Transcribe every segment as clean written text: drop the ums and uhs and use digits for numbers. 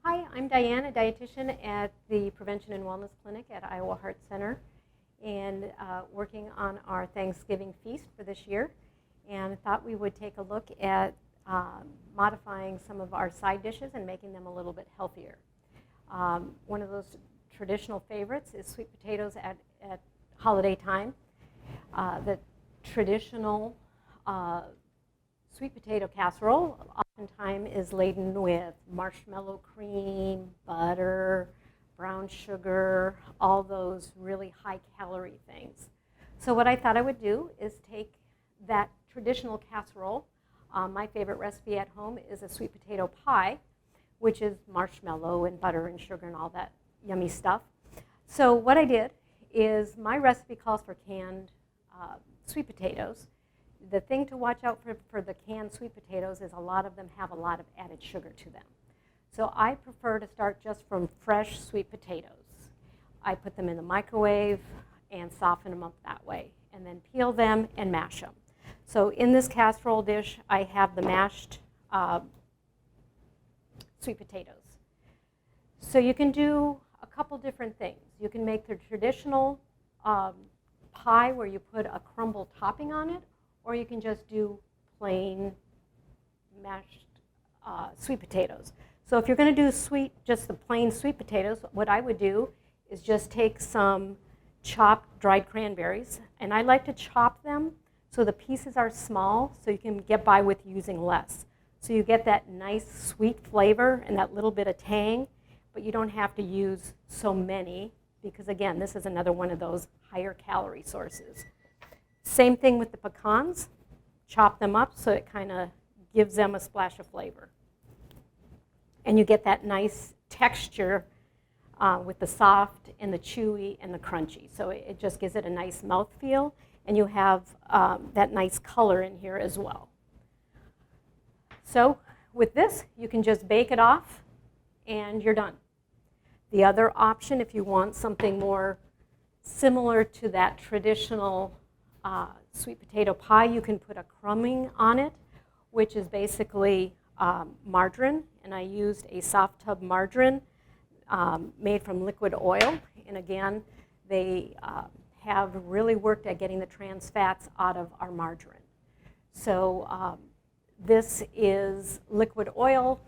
Hi, I'm Diane, a dietitian at the Prevention and Wellness Clinic at Iowa Heart Center, and working on our Thanksgiving feast for this year. And thought we would take a look at modifying some of our side dishes and making them a little bit healthier. One of those traditional favorites is sweet potatoes at holiday time. The traditional sweet potato casserole oftentimes is laden with marshmallow cream, butter, brown sugar, all those really high calorie things. So what I thought I would do is take that traditional casserole. My favorite recipe at home is a sweet potato pie, which is marshmallow and butter and sugar and all that yummy stuff. So what I did is my recipe calls for canned sweet potatoes. The thing to watch out for the canned sweet potatoes is a lot of them have a lot of added sugar to them. So I prefer to start just from fresh sweet potatoes. I put them in the microwave and soften them up that way, and then peel them and mash them. So in this casserole dish, I have the mashed sweet potatoes. So you can do a couple different things. You can make the traditional pie where you put a crumble topping on it, or you can just do plain mashed sweet potatoes. So if you're going to do just the plain sweet potatoes, what I would do is just take some chopped dried cranberries, and I like to chop them so the pieces are small so you can get by with using less. So you get that nice sweet flavor and that little bit of tang, but you don't have to use so many because, again, this is another one of those higher calorie sources. Same thing with the pecans. Chop them up so it kind of gives them a splash of flavor. And you get that nice texture with the soft and the chewy and the crunchy. So it just gives it a nice mouthfeel, and you have that nice color in here as well. So with this, you can just bake it off and you're done. The other option, if you want something more similar to that traditional sweet potato pie, you can put a crumbing on it, which is basically margarine, and I used a soft tub margarine made from liquid oil, and again, they have really worked at getting the trans fats out of our margarine. So this is liquid oil,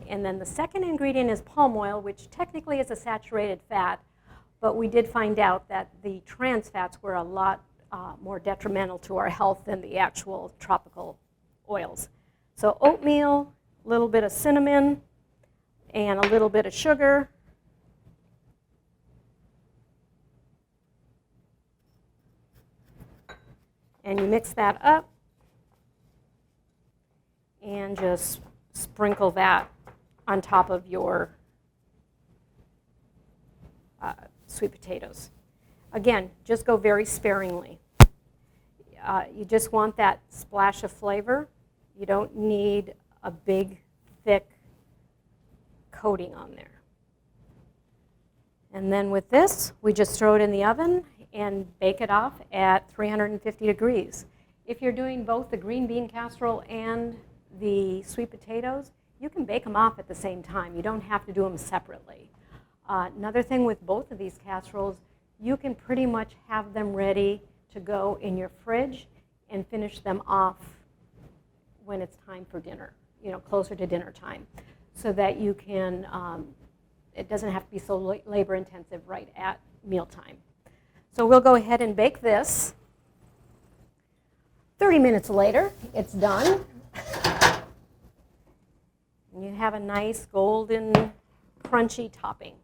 and then the second ingredient is palm oil, which technically is a saturated fat, but we did find out that the trans fats were a lot more detrimental to our health than the actual tropical oils. So oatmeal, a little bit of cinnamon, and a little bit of sugar. And you mix that up and just sprinkle that on top of your sweet potatoes. Again, just go very sparingly. You just want that splash of flavor. You don't need a big, thick coating on there. And then with this, we just throw it in the oven and bake it off at 350 degrees. If you're doing both the green bean casserole and the sweet potatoes, you can bake them off at the same time. You don't have to do them separately. Another thing with both of these casseroles, you can pretty much have them ready to go in your fridge and finish them off when it's time for dinner, closer to dinner time, so that you can, it doesn't have to be so labor intensive right at mealtime. So we'll go ahead and bake this. 30 minutes later, it's done. And you have a nice golden, crunchy topping.